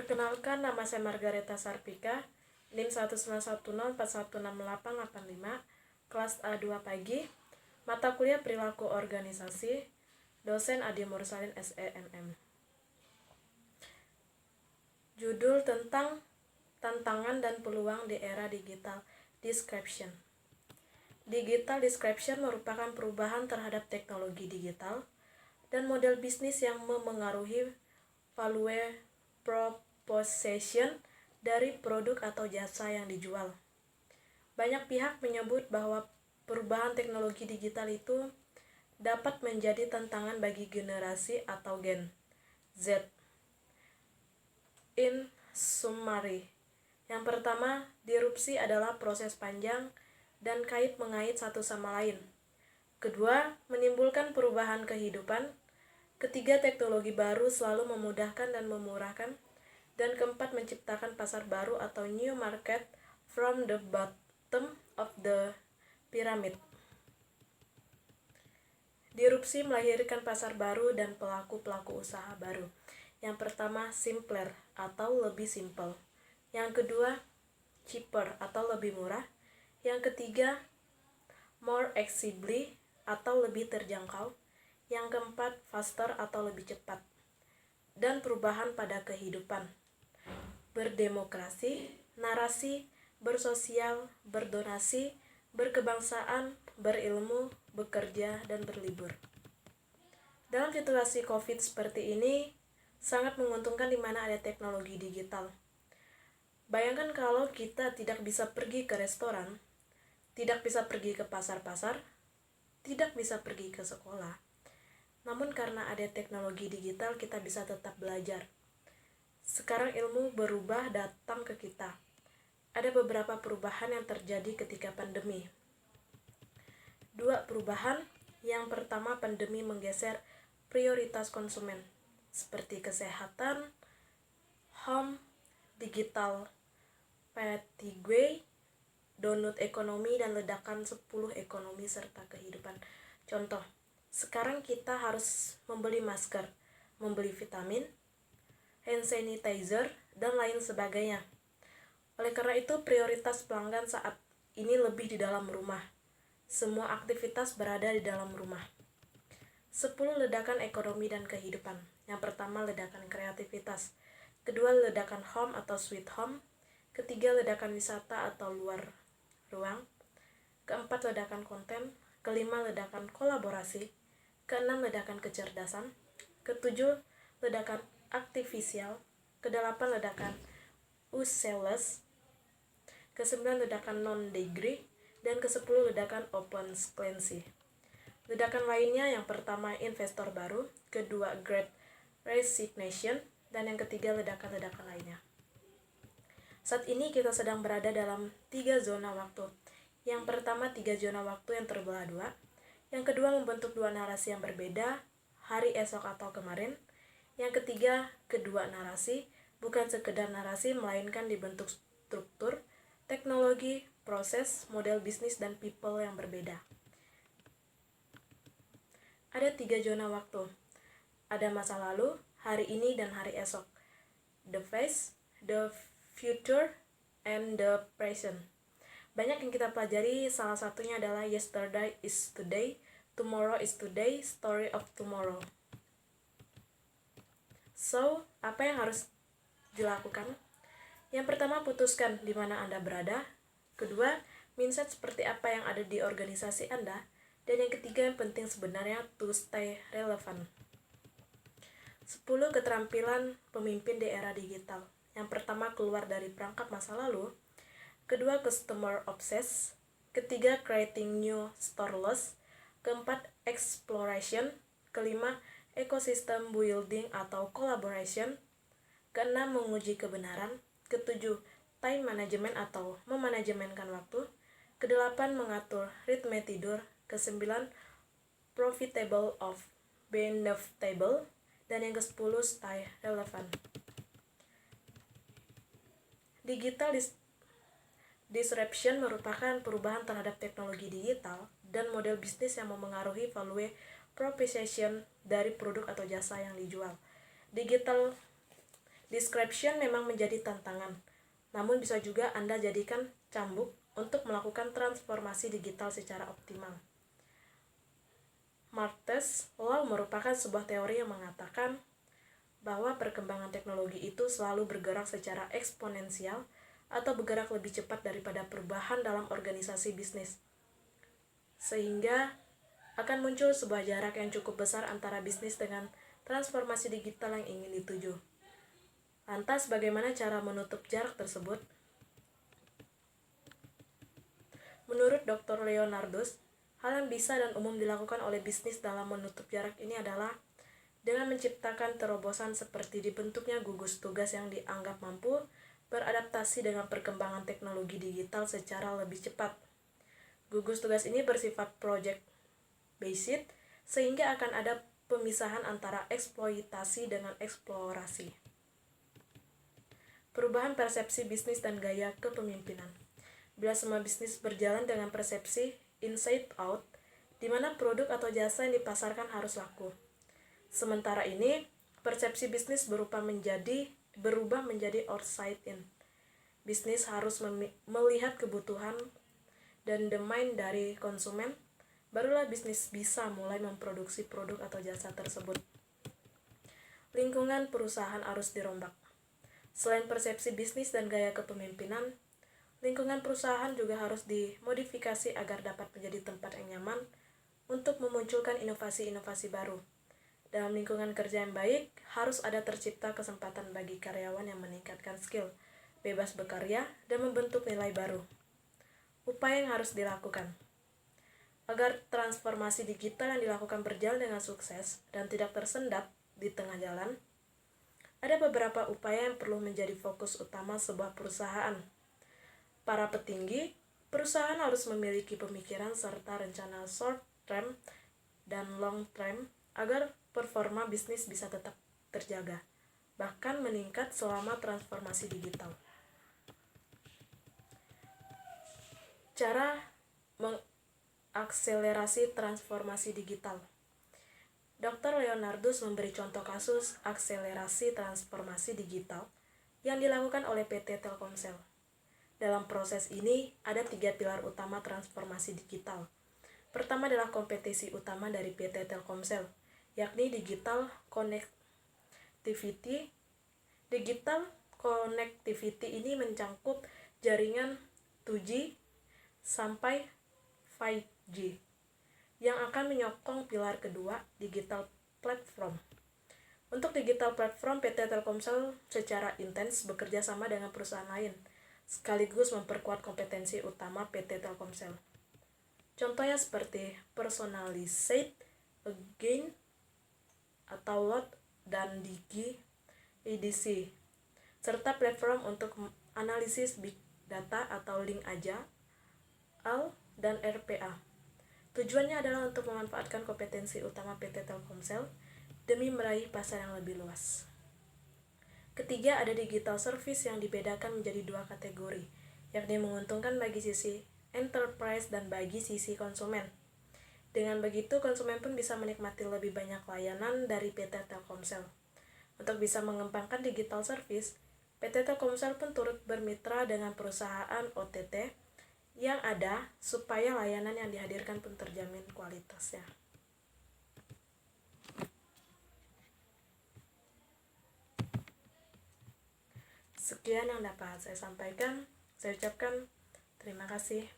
Perkenalkan, nama saya Margareta Sarpika, NIM 19104168885, kelas A2 pagi, mata kuliah perilaku organisasi, dosen Adi Mursalin SEMM. Judul tentang tantangan dan peluang di era digital description. Digital description merupakan perubahan terhadap teknologi digital dan model bisnis yang memengaruhi value proposition dari produk atau jasa yang dijual. Banyak pihak menyebut bahwa perubahan teknologi digital itu dapat menjadi tantangan bagi generasi atau Gen Z. In summary, yang pertama, disrupsi adalah proses panjang dan kait-mengait satu sama lain. Kedua, menimbulkan perubahan kehidupan. Ketiga, teknologi baru selalu memudahkan dan memurahkan. Dan keempat, menciptakan pasar baru atau new market from the bottom of the pyramid. Disrupsi melahirkan pasar baru dan pelaku-pelaku usaha baru. Yang pertama, simpler atau lebih simple. Yang kedua, cheaper atau lebih murah. Yang ketiga, more accessible atau lebih terjangkau. Yang keempat, faster atau lebih cepat. Dan perubahan pada kehidupan. Berdemokrasi, narasi, bersosial, berdonasi, berkebangsaan, berilmu, bekerja, dan berlibur. Dalam situasi COVID seperti ini, sangat menguntungkan di mana ada teknologi digital. Bayangkan kalau kita tidak bisa pergi ke restoran, tidak bisa pergi ke pasar-pasar, tidak bisa pergi ke sekolah. Namun karena ada teknologi digital, kita bisa tetap belajar. Sekarang ilmu berubah datang ke kita. Ada beberapa perubahan yang terjadi ketika pandemi. Dua perubahan. Yang pertama, pandemi menggeser prioritas konsumen, seperti kesehatan, home, digital fatigue, download ekonomi, dan ledakan 10 ekonomi serta kehidupan. Contoh, sekarang kita harus membeli masker, membeli vitamin, hand sanitizer, dan lain sebagainya. Oleh karena itu, prioritas pelanggan saat ini lebih di dalam rumah. Semua aktivitas berada di dalam rumah. 10 ledakan ekonomi dan kehidupan. Yang pertama, ledakan kreativitas. Kedua, ledakan home atau sweet home. Ketiga, ledakan wisata atau luar ruang. Keempat, ledakan konten. Kelima, ledakan kolaborasi. Keenam, ledakan kecerdasan. Ketujuh, ledakan artifisial. Kedelapan, ledakan useless. Kesembilan, ledakan non-degree. Dan kesepuluh, ledakan open sclency. Ledakan lainnya, yang pertama investor baru, kedua great resignation, dan yang ketiga ledakan-ledakan lainnya. Saat ini kita sedang berada dalam 3 zona waktu. Yang pertama, 3 zona waktu yang terbelah 2. Yang kedua, membentuk 2 narasi yang berbeda, hari esok atau kemarin. Yang ketiga, kedua narasi, bukan sekedar narasi, melainkan dibentuk struktur, teknologi, proses, model bisnis, dan people yang berbeda. Ada 3 zona waktu. Ada masa lalu, hari ini, dan hari esok. The past, the future, and the present. Banyak yang kita pelajari, salah satunya adalah yesterday is today, tomorrow is today, story of tomorrow. So, apa yang harus dilakukan? Yang pertama, putuskan di mana Anda berada. Kedua, mindset seperti apa yang ada di organisasi Anda. Dan yang ketiga, yang penting sebenarnya, to stay relevant. 10 keterampilan pemimpin di era digital. Yang pertama, keluar dari perangkap masa lalu. Kedua, customer obsessed. Ketiga, creating new storeless. Keempat, exploration. Kelima, ecosystem building atau collaboration. Keenam, menguji kebenaran. Ketujuh, time management atau memanajemenkan waktu. Kedelapan, mengatur ritme tidur. Kesembilan, profitable of benefitable. Dan yang ke-10, stay relevant. Digital disruption merupakan perubahan terhadap teknologi digital dan model bisnis yang memengaruhi value proposition dari produk atau jasa yang dijual. Digital Description memang menjadi tantangan, namun bisa juga Anda jadikan cambuk untuk melakukan transformasi digital secara optimal. Martez Law merupakan sebuah teori yang mengatakan bahwa perkembangan teknologi itu selalu bergerak secara eksponensial atau bergerak lebih cepat daripada perubahan dalam organisasi bisnis. Sehingga akan muncul sebuah jarak yang cukup besar antara bisnis dengan transformasi digital yang ingin dituju. Lantas, bagaimana cara menutup jarak tersebut? Menurut Dr. Leonardus, hal yang bisa dan umum dilakukan oleh bisnis dalam menutup jarak ini adalah dengan menciptakan terobosan seperti dibentuknya gugus tugas yang dianggap mampu beradaptasi dengan perkembangan teknologi digital secara lebih cepat. Gugus tugas ini bersifat project-based, sehingga akan ada pemisahan antara eksploitasi dengan eksplorasi. Perubahan persepsi bisnis dan gaya kepemimpinan. Bila semua bisnis berjalan dengan persepsi inside out, di mana produk atau jasa yang dipasarkan harus laku. Sementara ini, persepsi bisnis berubah menjadi outside in. Bisnis harus melihat kebutuhan dan demand dari konsumen, barulah bisnis bisa mulai memproduksi produk atau jasa tersebut. Lingkungan perusahaan harus dirombak. Selain persepsi bisnis dan gaya kepemimpinan, lingkungan perusahaan juga harus dimodifikasi agar dapat menjadi tempat yang nyaman untuk memunculkan inovasi-inovasi baru. Dalam lingkungan kerja yang baik, harus ada tercipta kesempatan bagi karyawan yang meningkatkan skill, bebas berkarya, dan membentuk nilai baru. Upaya yang harus dilakukan agar transformasi digital yang dilakukan berjalan dengan sukses dan tidak tersendat di tengah jalan. Ada beberapa upaya yang perlu menjadi fokus utama sebuah perusahaan. Para petinggi perusahaan harus memiliki pemikiran serta rencana short term dan long term agar performa bisnis bisa tetap terjaga, bahkan meningkat selama transformasi digital. Cara mengakselerasi transformasi digital. Dr. Leonardus memberi contoh kasus akselerasi transformasi digital yang dilakukan oleh PT Telkomsel. Dalam proses ini, ada 3 pilar utama transformasi digital. Pertama adalah kompetisi utama dari PT Telkomsel, yakni digital connectivity. Digital connectivity ini mencakup jaringan 2G sampai 5G. Yang akan menyokong pilar kedua, digital platform. Untuk digital platform, PT Telkomsel secara intens bekerja sama dengan perusahaan lain, sekaligus memperkuat kompetensi utama PT Telkomsel. Contohnya seperti personalized again atau LOT dan Digi EDC, serta platform untuk analisis big data atau link aja, AL, dan RPA. Tujuannya adalah untuk memanfaatkan kompetensi utama PT Telkomsel demi meraih pasar yang lebih luas. Ketiga, ada digital service yang dibedakan menjadi 2 kategori, yakni menguntungkan bagi sisi enterprise dan bagi sisi konsumen. Dengan begitu, konsumen pun bisa menikmati lebih banyak layanan dari PT Telkomsel. Untuk bisa mengembangkan digital service, PT Telkomsel pun turut bermitra dengan perusahaan OTT yang ada supaya layanan yang dihadirkan pun terjamin kualitasnya. Sekian yang dapat saya sampaikan. Saya ucapkan terima kasih.